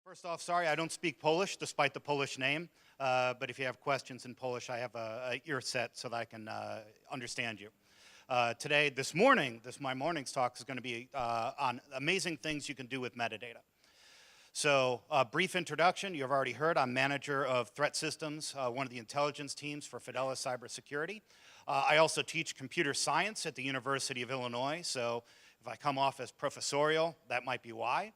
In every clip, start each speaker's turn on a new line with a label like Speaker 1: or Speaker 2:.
Speaker 1: First off, sorry, I don't speak Polish, despite the Polish name. But if you have questions in Polish, I have a ear set so that I can understand you. Today, my morning's talk is going to be on amazing things you can do with metadata. So, brief introduction. You've already heard I'm manager of threat systems, one of the intelligence teams for Fidelis Cybersecurity. I also teach computer science at the University of Illinois. So, if I come off as professorial, that might be why.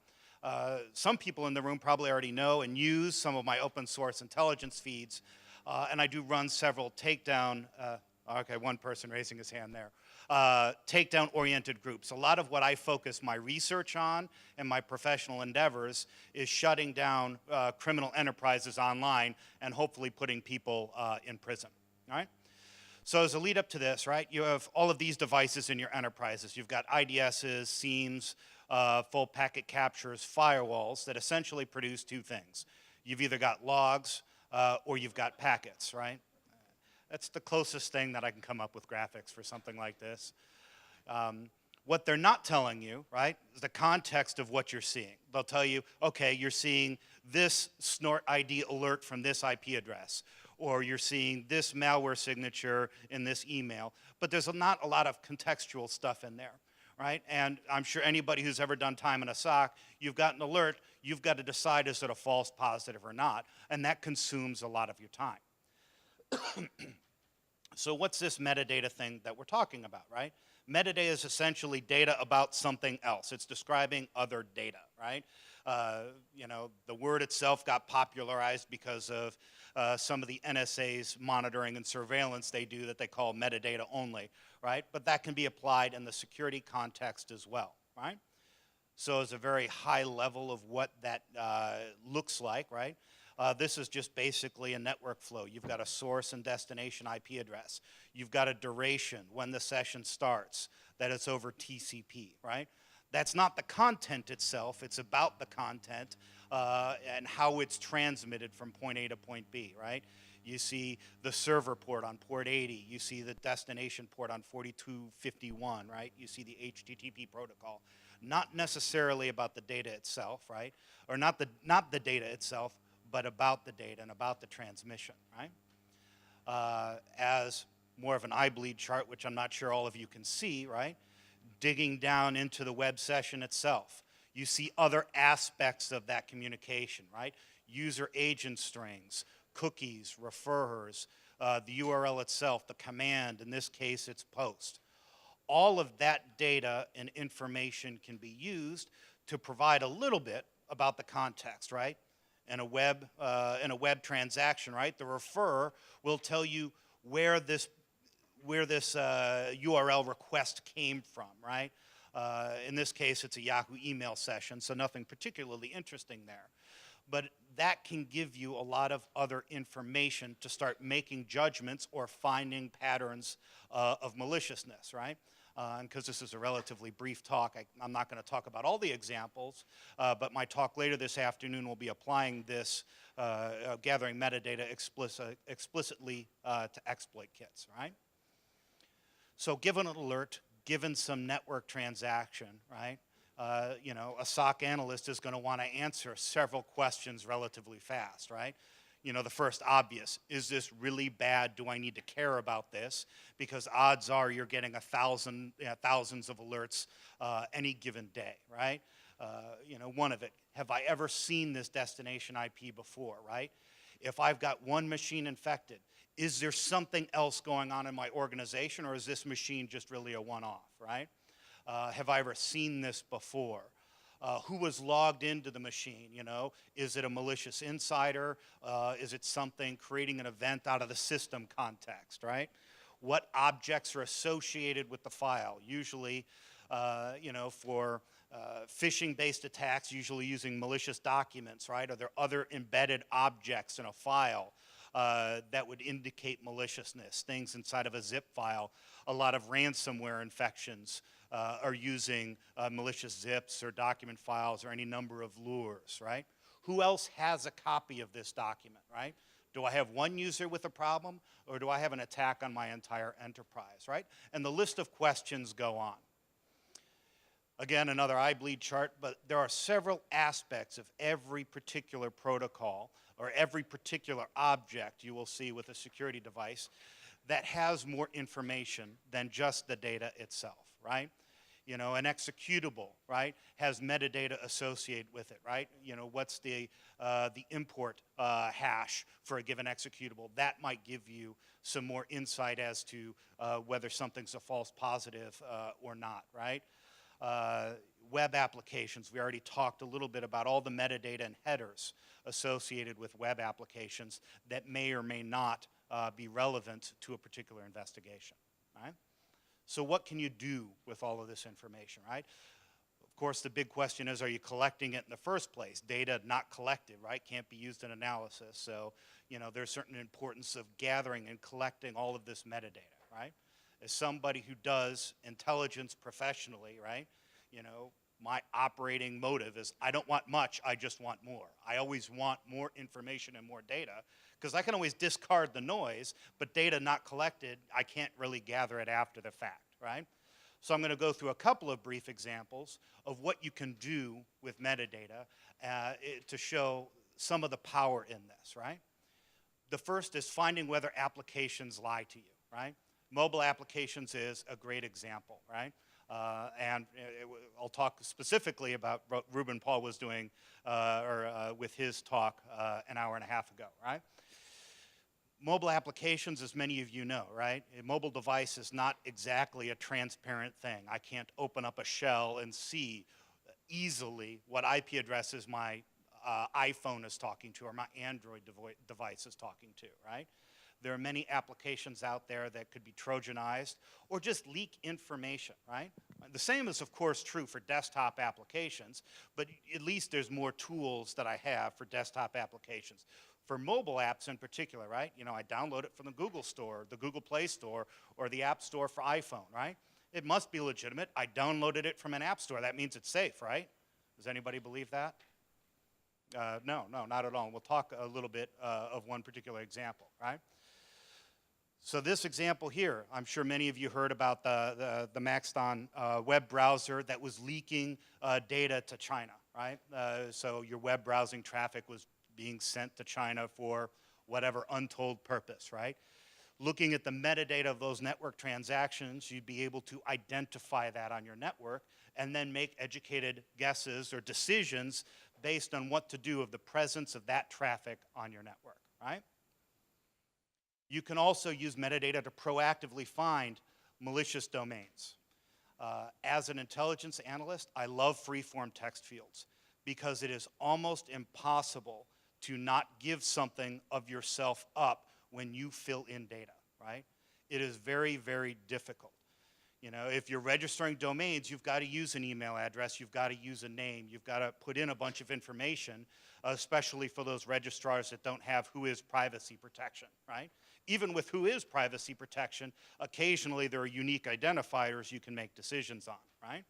Speaker 1: Some people in the room probably already know and use some of my open source intelligence feeds, and I do run several takedown, okay, one person raising his hand there, takedown-oriented groups. A lot of what I focus my research on and my professional endeavors is shutting down criminal enterprises online and hopefully putting people in prison, all right? So as a lead up to this, right, you have all of these devices in your enterprises. You've got IDSs, SIEMs, full packet captures, firewalls that essentially produce two things. You've either got logs or you've got packets, right? That's the closest thing that I can come up with graphics for something like this. What they're not telling you, right, is the context of what you're seeing. They'll tell you, okay, you're seeing this snort ID alert from this IP address, or you're seeing this malware signature in this email, but there's not a lot of contextual stuff in there. Right? And I'm sure anybody who's ever done time in a SOC, you've got an alert, you've got to decide is it a false positive or not, and that consumes a lot of your time. So what's this metadata thing that we're talking about, right? Metadata is essentially data about something else. It's describing other data, right? You know, the word itself got popularized because of some of the NSA's monitoring and surveillance they do that they call metadata only, right? But that can be applied in the security context as well, right? So it's a very high level of what that looks like, right? This is just basically a network flow. You've got a source and destination IP address. You've got a duration when the session starts, that it's over TCP, right? That's not the content itself, it's about the content and how it's transmitted from point A to point B, right? You see the server port on port 80, you see the destination port on 4251, right? You see the HTTP protocol. Not necessarily about the data itself, right? Or not the data itself, but about the data and about the transmission, right? As more of an eye bleed chart, which I'm not sure all of you can see, right? Digging down into the web session itself, you see other aspects of that communication, right? User agent strings, cookies, referrers, the URL itself, the command, in this case it's post. All of that data and information can be used to provide a little bit about the context, right? In a web transaction, right? The referrer will tell you where this URL request came from, right? In this case, it's a Yahoo email session, so nothing particularly interesting there. But that can give you a lot of other information to start making judgments or finding patterns of maliciousness, right? And because this is a relatively brief talk, I'm not going to talk about all the examples, but my talk later this afternoon will be applying this, gathering metadata explicitly to exploit kits, right? So given an alert, given some network transaction, right, you know, a SOC analyst is going to want to answer several questions relatively fast, right? You know, the first obvious, is this really bad? Do I need to care about this? Because odds are you're getting thousands of alerts any given day, right? You know, one of it, have I ever seen this destination IP before, right? If I've got one machine infected, is there something else going on in my organization, or is this machine just really a one-off, right? Have I ever seen this before? Who was logged into the machine, you know? Is it a malicious insider? Is it something creating an event out of the system context, right? What objects are associated with the file? Usually, you know, for phishing-based attacks, usually using malicious documents, right? Are there other embedded objects in a file that would indicate maliciousness? Things inside of a zip file. A lot of ransomware infections are using malicious zips or document files or any number of lures, right? Who else has a copy of this document, right? Do I have one user with a problem, or do I have an attack on my entire enterprise, right? And the list of questions go on. Again, another eye bleed chart, but there are several aspects of every particular protocol or every particular object you will see with a security device that has more information than just the data itself, right? You know, an executable, right, has metadata associated with it, right? You know, what's the import hash for a given executable? That might give you some more insight as to whether something's a false positive or not, right? Web applications, we already talked a little bit about all the metadata and headers associated with web applications that may or may not be relevant to a particular investigation, right? So what can you do with all of this information, right? Of course, the big question is, are you collecting it in the first place? Data not collected, right, can't be used in analysis. So, you know, there's certain importance of gathering and collecting all of this metadata, right? As somebody who does intelligence professionally, right, you know, my operating motive is I don't want much, I just want more. I always want more information and more data because I can always discard the noise, but data not collected, I can't really gather it after the fact, right? So I'm going to go through a couple of brief examples of what you can do with metadata to show some of the power in this, right? The first is finding whether applications lie to you, right? Mobile applications is a great example, right? I'll talk specifically about what Ruben Paul was doing with his talk an hour and a half ago, right? Mobile applications, as many of you know, right? A mobile device is not exactly a transparent thing. I can't open up a shell and see easily what IP addresses my iPhone is talking to or my Android device is talking to, right? There are many applications out there that could be Trojanized or just leak information, right? The same is, of course, true for desktop applications, but at least there's more tools that I have for desktop applications. For mobile apps in particular, right? You know, I download it from the Google Store, the Google Play Store, or the App Store for iPhone, right? It must be legitimate. I downloaded it from an app store. That means it's safe, right? Does anybody believe that? No, not at all. We'll talk a little bit of one particular example, right? So this example here, I'm sure many of you heard about the Maxton web browser that was leaking data to China, right? So your web browsing traffic was being sent to China for whatever untold purpose, right? Looking at the metadata of those network transactions, you'd be able to identify that on your network and then make educated guesses or decisions based on what to do of the presence of that traffic on your network, right? You can also use metadata to proactively find malicious domains. As an intelligence analyst, I love free-form text fields because it is almost impossible to not give something of yourself up when you fill in data, right? It is very, very difficult. You know, if you're registering domains, you've got to use an email address, you've got to use a name, you've got to put in a bunch of information, especially for those registrars that don't have who is privacy protection, right? Even with who is privacy protection, occasionally there are unique identifiers you can make decisions on, right?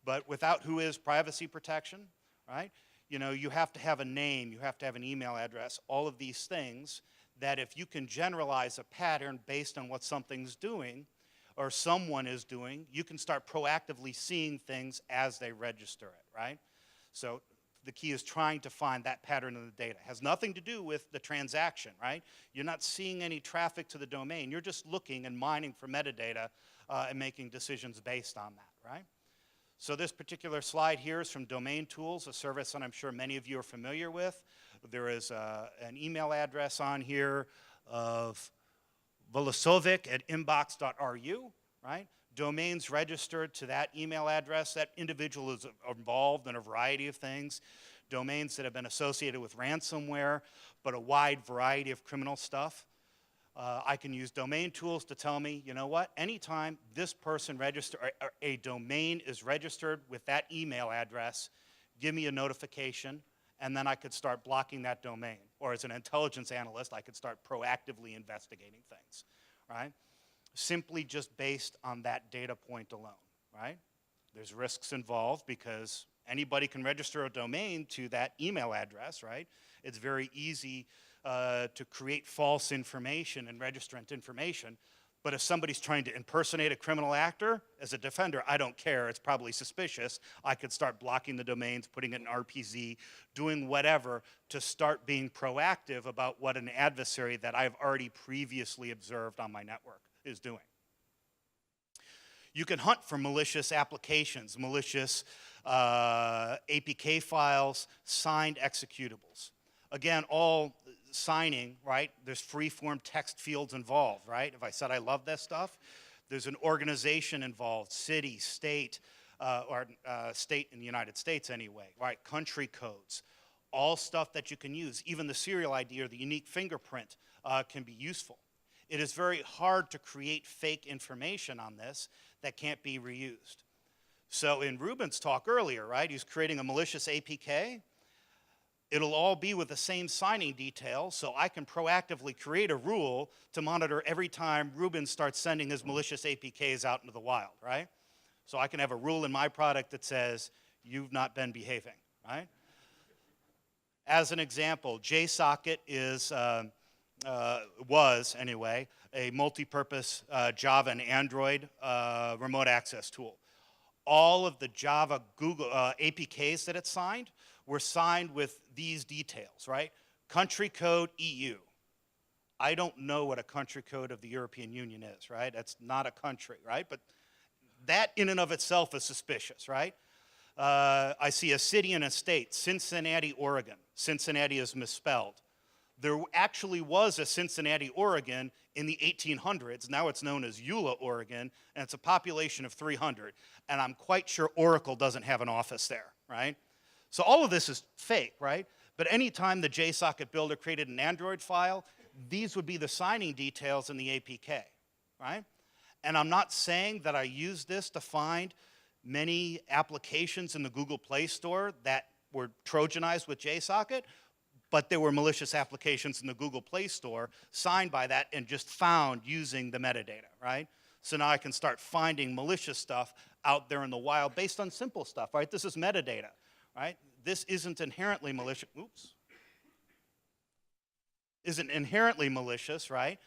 Speaker 1: But without who is privacy protection, right? You know, you have to have a name, you have to have an email address, all of these things that if you can generalize a pattern based on what something's doing or someone is doing, you can start proactively seeing things as they register it, right? So the key is trying to find that pattern in the data. It has nothing to do with the transaction, right? You're not seeing any traffic to the domain. You're just looking and mining for metadata and making decisions based on that, right? So this particular slide here is from Domain Tools, a service that I'm sure many of you are familiar with. There is an email address on here of volosovic@inbox.ru, right? Domains registered to that email address. That individual is involved in a variety of things. Domains that have been associated with ransomware, but a wide variety of criminal stuff. I can use Domain Tools to tell me, you know what, anytime this person or a domain is registered with that email address, give me a notification, and then I could start blocking that domain. Or as an intelligence analyst, I could start proactively investigating things, right? Simply just based on that data point alone, right? There's risks involved because anybody can register a domain to that email address, right? It's very easy to create false information and registrant information, But if somebody's trying to impersonate a criminal actor, as a defender, I don't care. It's probably suspicious. I could start blocking the domains, putting it in RPZ, doing whatever to start being proactive about what an adversary that I've already previously observed on my network is doing. You can hunt for malicious applications, malicious APK files, signed executables. Again, all signing, right? There's free-form text fields involved, right? If I said I love this stuff, there's an organization involved, city, state, or state in the United States anyway, right? Country codes, all stuff that you can use. Even the serial ID or the unique fingerprint can be useful. It is very hard to create fake information on this that can't be reused. So in Ruben's talk earlier, right, he's creating a malicious APK. It'll all be with the same signing details, so I can proactively create a rule to monitor every time Ruben starts sending his malicious APKs out into the wild, right? So I can have a rule in my product that says, you've not been behaving, right? As an example, JSocket was, anyway, a multi-purpose Java and Android remote access tool. All of the Java Google APKs that it signed were signed with these details, right? Country code EU. I don't know what a country code of the European Union is, right? That's not a country, right? But that in and of itself is suspicious, right? I see a city and a state, Cincinnati, Oregon. Cincinnati is misspelled. There actually was a Cincinnati, Oregon in the 1800s. Now it's known as Eula, Oregon, and it's a population of 300. And I'm quite sure Oracle doesn't have an office there, right? So all of this is fake, right? But anytime the JSocket builder created an Android file, these would be the signing details in the APK, right? And I'm not saying that I use this to find many applications in the Google Play Store that were Trojanized with JSocket, but there were malicious applications in the Google Play Store signed by that and just found using the metadata, right? So now I can start finding malicious stuff out there in the wild based on simple stuff, right? This is metadata, right? This isn't inherently malicious, isn't inherently malicious, right?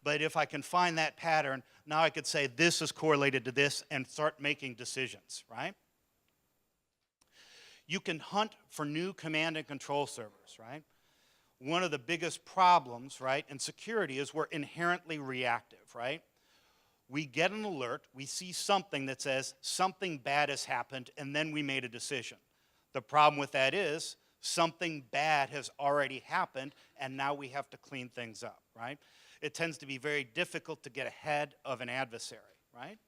Speaker 1: But if I can find that pattern, now I could say this is correlated to this and start making decisions, right? You can hunt for new command and control servers, right? One of the biggest problems, right, in security is we're inherently reactive, right? We get an alert, we see something that says something bad has happened, and then we made a decision. The problem with that is something bad has already happened, and now we have to clean things up, right? It tends to be very difficult to get ahead of an adversary, right?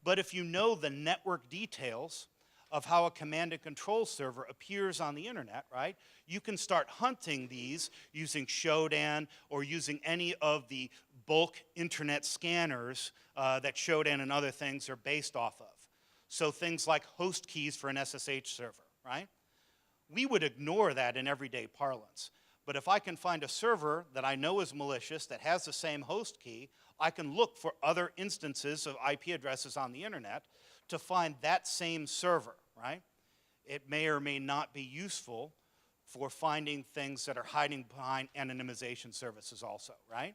Speaker 1: But if you know the network details of how a command and control server appears on the internet, right? You can start hunting these using Shodan or using any of the bulk internet scanners that Shodan and other things are based off of. So things like host keys for an SSH server, right? We would ignore that in everyday parlance. But if I can find a server that I know is malicious that has the same host key, I can look for other instances of IP addresses on the internet to find that same server, right? It may or may not be useful for finding things that are hiding behind anonymization services also, right?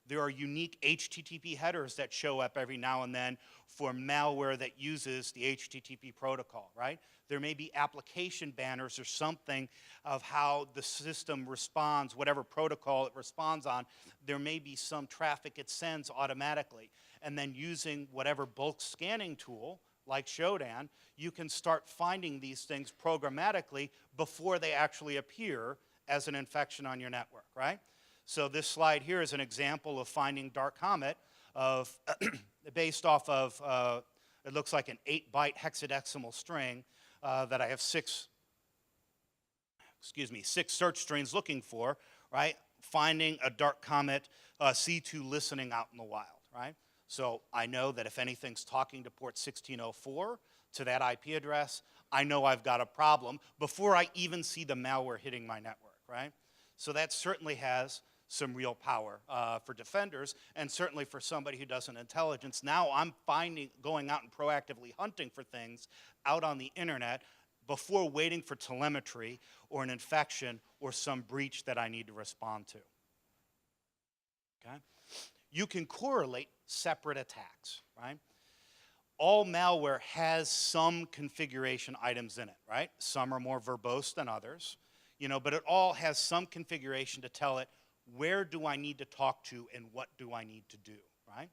Speaker 1: There are unique HTTP headers that show up every now and then for malware that uses the HTTP protocol, right? There may be application banners or something of how the system responds, whatever protocol it responds on. There may be some traffic it sends automatically. And then using whatever bulk scanning tool, like Shodan, you can start finding these things programmatically before they actually appear as an infection on your network, right? So this slide here is an example of finding Dark Comet of based off of, it looks like an 8-byte hexadecimal string that I have six search strings looking for, right? Finding a Dark Comet C2 listening out in the wild, right? So I know that if anything's talking to port 1604 to that IP address, I know I've got a problem before I even see the malware hitting my network, right? So that certainly has some real power for defenders, and certainly for somebody who does an intelligence. Now I'm going out and proactively hunting for things out on the internet before waiting for telemetry or an infection or some breach that I need to respond to. Okay? you can correlate separate attacks, right? All malware has some configuration items in it, right? Some are more verbose than others, but it all has some configuration to tell it where do I need to talk to and what do I need to do, right?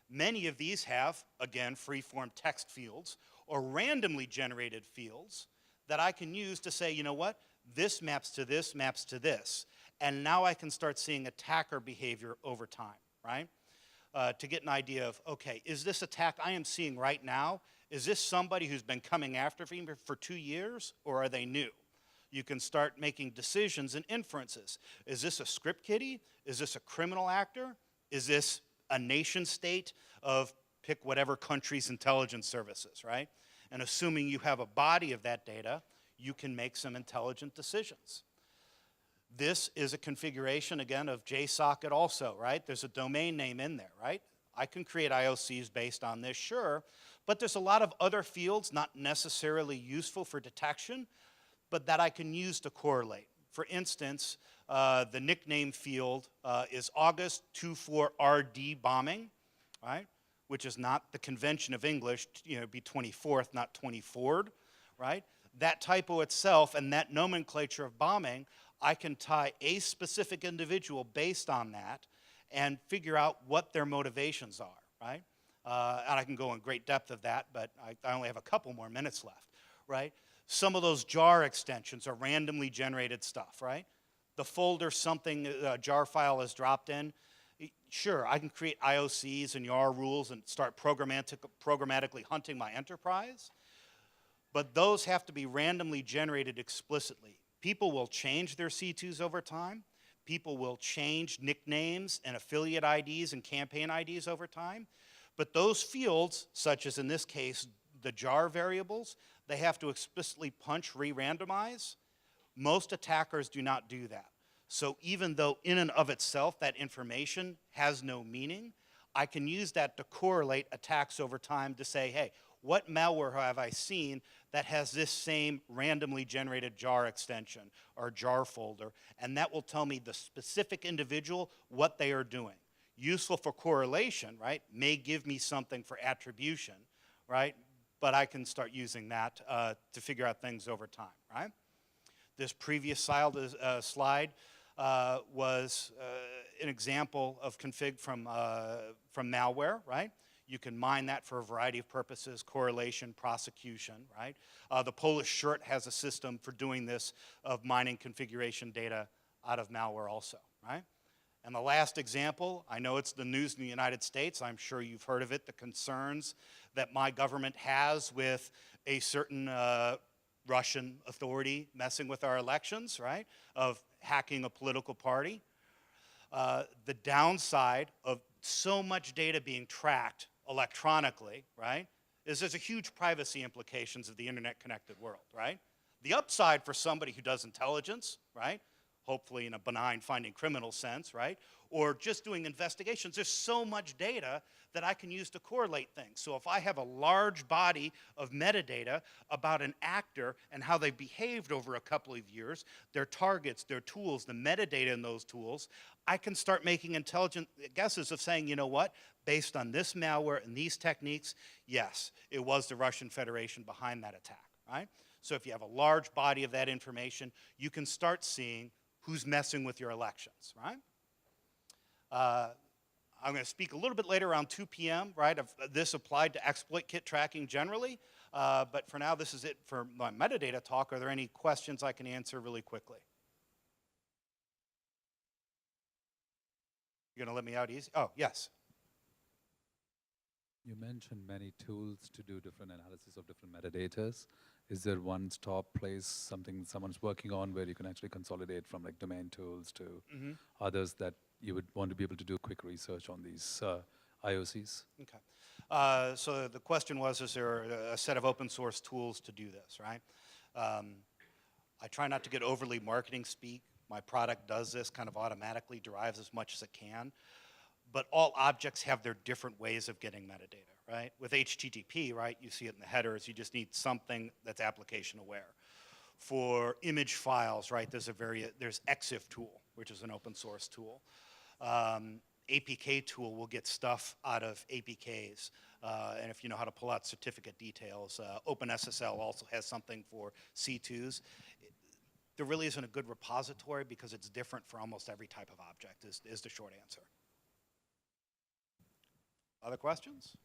Speaker 1: Many of these have, again, free-form text fields or randomly generated fields that I can use to say, you know what, this maps to this, maps to this. And now I can start seeing attacker behavior over time, right? To get an idea of, okay, is this attack I am seeing right now, is this somebody who's been coming after me for 2 years, or are they new? You can start making decisions and inferences. Is this a script kiddie? Is this a criminal actor? Is this a nation state of pick whatever country's intelligence services, right? And assuming you have a body of that data, you can make some intelligent decisions. This is a configuration, again, of JSocket also, right? There's a domain name in there, right? I can create IOCs based on this, sure, but there's a lot of other fields not necessarily useful for detection, but that I can use to correlate. For instance, the nickname field is August 24RD bombing, right? Which is not the convention of English, be 24th, not 24'd, right? That typo itself and that nomenclature of bombing, I can tie a specific individual based on that and figure out what their motivations are, right? And I can go in great depth of that, but I only have a couple more minutes left, right? Some of those jar extensions are randomly generated stuff, right? The folder something, a jar file is dropped in, sure, I can create IOCs and YAR rules and start programmatically hunting my enterprise, but those have to be randomly generated explicitly. People will change their C2s over time. People will change nicknames and affiliate IDs and campaign IDs over time. But those fields, such as in this case, the jar variables, they have to explicitly punch re-randomize. Most attackers do not do that. So even though in and of itself that information has no meaning, I can use that to correlate attacks over time to say, hey, what malware have I seen that has this same randomly generated jar extension or jar folder, and that will tell me the specific individual, what they are doing. Useful for correlation, right? May give me something for attribution, right? But I can start using that to figure out things over time, right? This previous slide was an example of config from malware, right? You can mine that for a variety of purposes, correlation, prosecution, right? The Polish shirt has a system for doing this of mining configuration data out of malware also, right? And the last example, I know it's the news in the United States, I'm sure you've heard of it, the concerns that my government has with a certain Russian authority messing with our elections, right? Of hacking a political party. The downside of so much data being tracked electronically, right, is there's a huge privacy implications of the internet connected world, right? The upside for somebody who does intelligence, right, hopefully in a benign finding criminal sense, right, or just doing investigations, there's so much data that I can use to correlate things. So if I have a large body of metadata about an actor and how they behaved over a couple of years, their targets, their tools, the metadata in those tools, I can start making intelligent guesses of saying, you know what, based on this malware and these techniques, yes, it was the Russian Federation behind that attack, right? So if you have a large body of that information, you can start seeing who's messing with your elections, right? I'm going to speak a little bit later around 2 p.m., right, of this applied to exploit kit tracking generally. But for now, this is it for my metadata talk. Are there any questions I can answer really quickly? You're going to let me out easy? Oh, yes.
Speaker 2: You mentioned many tools to do different analysis of different metadatas. Is there one stop place, something someone's working on where you can actually consolidate from like domain tools to others that you would want to be able to do quick research on these IOCs?
Speaker 1: Okay. So the question was, is there a set of open source tools to do this, right? I try not to get overly marketing speak. My product does this, kind of automatically derives as much as it can. But all objects have their different ways of getting metadata, right? With HTTP, right, you see it in the headers, you just need something that's application aware. For image files, right, there's EXIF tool, which is an open source tool. APK tool will get stuff out of APKs. And if you know how to pull out certificate details, OpenSSL also has something for C2s. There really isn't a good repository because it's different for almost every type of object, is the short answer. Other questions?